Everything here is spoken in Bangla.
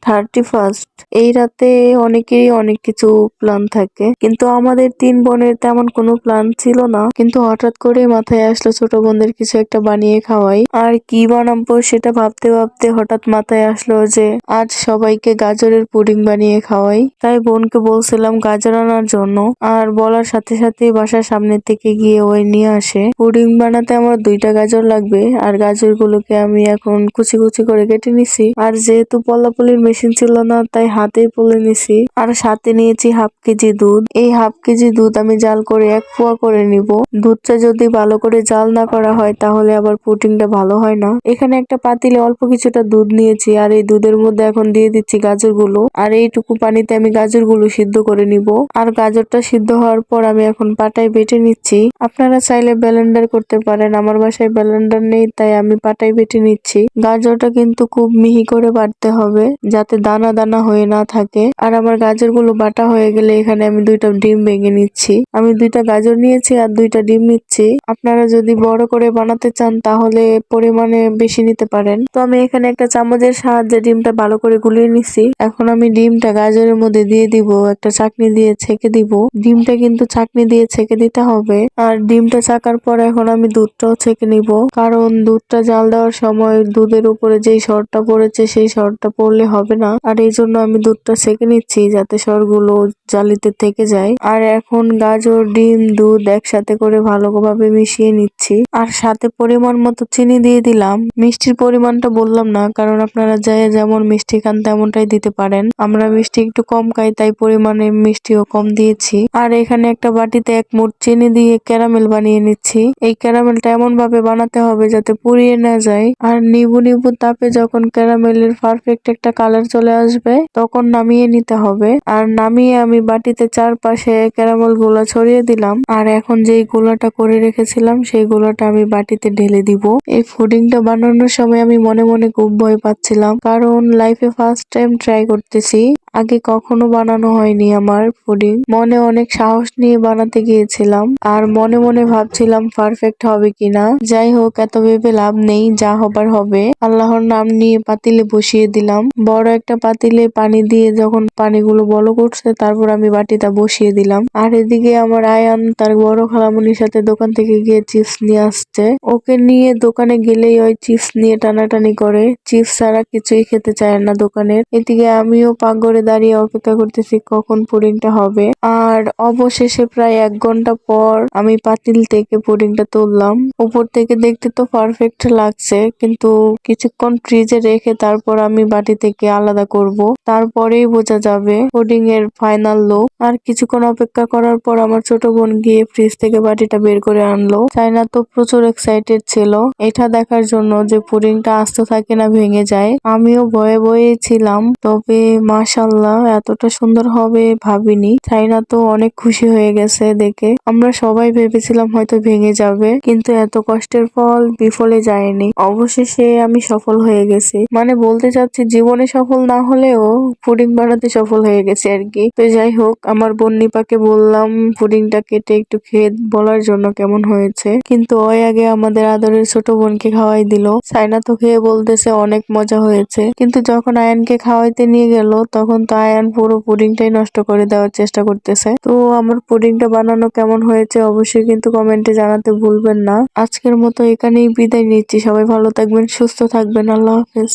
31st এই রাতে অনেকেরই অনেক কিছু প্ল্যান থাকে, কিন্তু আমাদের 3 বোনের তেমন কোনো প্ল্যান ছিল না। কিন্তু হঠাৎ করে মাথায় আসলো ছোট বোনদের কিছু একটা বানিয়ে খাওয়াই। আর কি বানাবো সেটা ভাবতে ভাবতে হঠাৎ মাথায় আসলো যে আজ সবাইকে গাজরের পুডিং বানিয়ে খাওয়াই। তাই বোনকে বলছিলাম গাজর আনার জন্য, আর বলার সাথে সাথে বাসার সামনের থেকে গিয়ে ওই নিয়ে আসে। পুডিং বানাতে আমার 2টা গাজর লাগবে, আর গাজরগুলোকে আমি এখন কুচি কুচি করে কেটে নিছি। আর যেহেতু পলাপলির মেশিন ছিল না তাই হাতেই পলে নিছি। আর সাথে নিয়েছি হাফ কেজি দুধ। এই হাফ কেজি দুধ আমি জাল করে 1 পোয়া করে নিব। দুধটা যদি ভালো করে জাল না করা হয় তাহলে আবার পুডিংটা ভালো হয় না। এখানে একটা পাতিলে অল্প কিছুটা দুধ নিয়েছি, আর এই দুধের মধ্যে এখন দিয়ে দিচ্ছি গাজরগুলো। আর এইটুকু পানিতে আমি গাজরগুলো সিদ্ধ করে নিব। আর গাজরটা সিদ্ধ হওয়ার পর আমি এখন পাটায় বেটে নিচ্ছি। আপনারা চাইলে ব্লেন্ডার করতে পারেন, আমার বাসায় ব্লেন্ডার নেই তাই আমি পাটায় বেটে নিচ্ছি। গাজরটা কিন্তু খুব মিহি করে বাটতে হবে যাতে দানা দানা হয়ে না থাকে। আর আমার গাজরগুলো বাটা হয়ে গেলে এখানে আমি 2টা ডিম ভেঙে নিচ্ছি। আমি 2টা গাজর নিয়েছি আর 2টা ডিম নিচ্ছি। আপনারা যদি বড় করে বানাতে চান তাহলে পরিমাণে বেশি নিতে পারেন। তো আমি এখানে একটা চামচের সাহায্যে ডিমটা ভালো করে গুলিয়ে নিছি। এখন আমি ডিমটা গাজরের মধ্যে দিয়ে দিব, একটা চাকনি দিয়ে ছেঁকে দিব। ডিমটা কিন্তু চাকনি দিয়ে ছেঁকে দিতে হবে। আর ডিমটা চাকার পর এখন আমি দুধটাও ছেঁকে নিব, কারণ দুধটা জাল দেওয়ার সময় দুধের উপরে যেই সরটা পড়েছে সেই সরটা পড়লে হবে না। আর এই জন্য আমি দুধটা ছেঁকে নিচ্ছি যাতে সরগুলো জালিতে থেকে যায়। আর এখন গাজর, ডিম, দুধ একসাথে করে ভালোভাবে মিশিয়ে নিচ্ছি। আর সাথে পরিমাণ মতো চিনি দিয়ে দিলাম। মিষ্টির পরিমাণটা বললাম না, কারণ আপনারা যেমন মিষ্টি খান তেমনটাই দিতে পারেন। আমরা মিষ্টি একটু কম খাই তাই পরিমাণে মিষ্টিও কম দিয়েছি। আর এখানে একটা বাটিতে 1 মুঠ চিনি দিয়ে ক্যারামেল বানিয়ে নিচ্ছি। এই ক্যারামেলটা এমন ভাবে বানাতে হবে যাতে পুড়িয়ে না যায়। আর নিবু নিবু তাপে যখন ক্যারামেলের পারফেক্ট একটা কালার চলে আসবে তখন নামিয়ে নিতে হবে। আর নামিয়ে আমি বাটিতে চারপাশে ক্যারামেল গুলা ছড়িয়ে দিলাম। আর এখন যেই গোলাটা করে রেখেছিলাম সেই গোলাটা আমি বাটিতে ঢেলে দিব। এই পুডিংটা বানানোর সময় আমি মনে মনে খুব ভয় পাচ্ছিলাম, কারণ লাইফে ফার্স্ট টাইম ট্রাই করতেছি। আগে কখনো বানানো হয়নি আমার পুডিং। মনে অনেক সাহস নিয়ে বানাতে গিয়েছিলাম, আর মনে মনে ভাবছিলাম পারফেক্ট হবে কিনা। যাই হোক, এত ভেবে লাভ নেই, যা হবার হবে। আল্লাহর নাম নিয়ে পাতিলে বসিয়ে দিলাম। বড় একটা পাতিলে পানি দিয়ে যখন পানিগুলো বলক উঠছে তারপর আমি বাটিটা বসিয়ে দিলাম। আর এদিকে আমার আয়ান তার বড় খালামণির সাথে দোকান থেকে গিয়ে চিপস নিয়ে আসছে। ওকে নিয়ে দোকানে গেলেই ওই চিপস নিয়ে টানাটানি করে, চিপস ছাড়া কিছুই খেতে চায় না দোকানের। এদিকে আমিও পাকঘরে দাঁড়িয়ে অপেক্ষা করতেছি কখন পুডিংটা হবে। আর অবশেষে প্রায় 1 ঘন্টা পর আমি পাতিল থেকে পুডিংটা তুললাম। উপর থেকে দেখতে তো পারফেক্ট লাগছে, কিন্তু কিছুক্ষণ ফ্রিজে রেখে তারপর আমি বাটি থেকে আলাদা করব, তারপরেই বোঝা যাবে পুডিং এর ফাইনাল লুক। আর কিছুক্ষণ অপেক্ষা করার পর আমার ছোট বোন গিয়ে ফ্রিজ থেকে বাটিটা বের করে আনলো। চায়না তো প্রচুর এক্সাইটেড ছিল এটা দেখার জন্য যে পুডিংটা আস্ত থাকে না ভেঙে যায়। আমিও ভয়ে ভয়ে ছিলাম, তবে মাশাআল্লাহ এতটা সুন্দর হবে ভাবিনি। চায়না তো অনেক খুশি হয়ে গেছে দেখে। আমরা সবাই ভেবেছিলাম হয়তো ভেঙে যাবে, কিন্তু এত কষ্টের ফল বিফলে যায়নি। অবশেষে আমি সফল হয়ে গেছি, মানে বলতে চাচ্ছি জীবনে সফল না হলেও পুডিং বানাতে সফল হয়ে গেছে আর কি। তো যাই হোক, আমার বোন নিপাকে বললাম পুডিংটা কেটে একটু খেয়ে বলার জন্য কেমন হয়েছে, কিন্তু ওই আগে আমাদের আদরের ছোট বোনকে খাওয়াই দিল। চায়না তো খেয়ে বলতেছে অনেক মজা হয়েছে, কিন্তু যখন আয়ানকে খাওয়াইতে নিয়ে গেল তখন তো আয়ান পুরো পুডিংটাই নষ্ট করে দেওয়ার চেষ্টা করতেছে। তো আমার পুডিংটা বানানো কেমন হয়েছে অবশ্যই কিন্তু কমেন্টে জানাতে ভুলবেন না। আজকের মতো এখানেই বিদায় নিচ্ছি। সবাই ভালো থাকবেন, সুস্থ থাকবেন। আল্লাহ হাফেজ।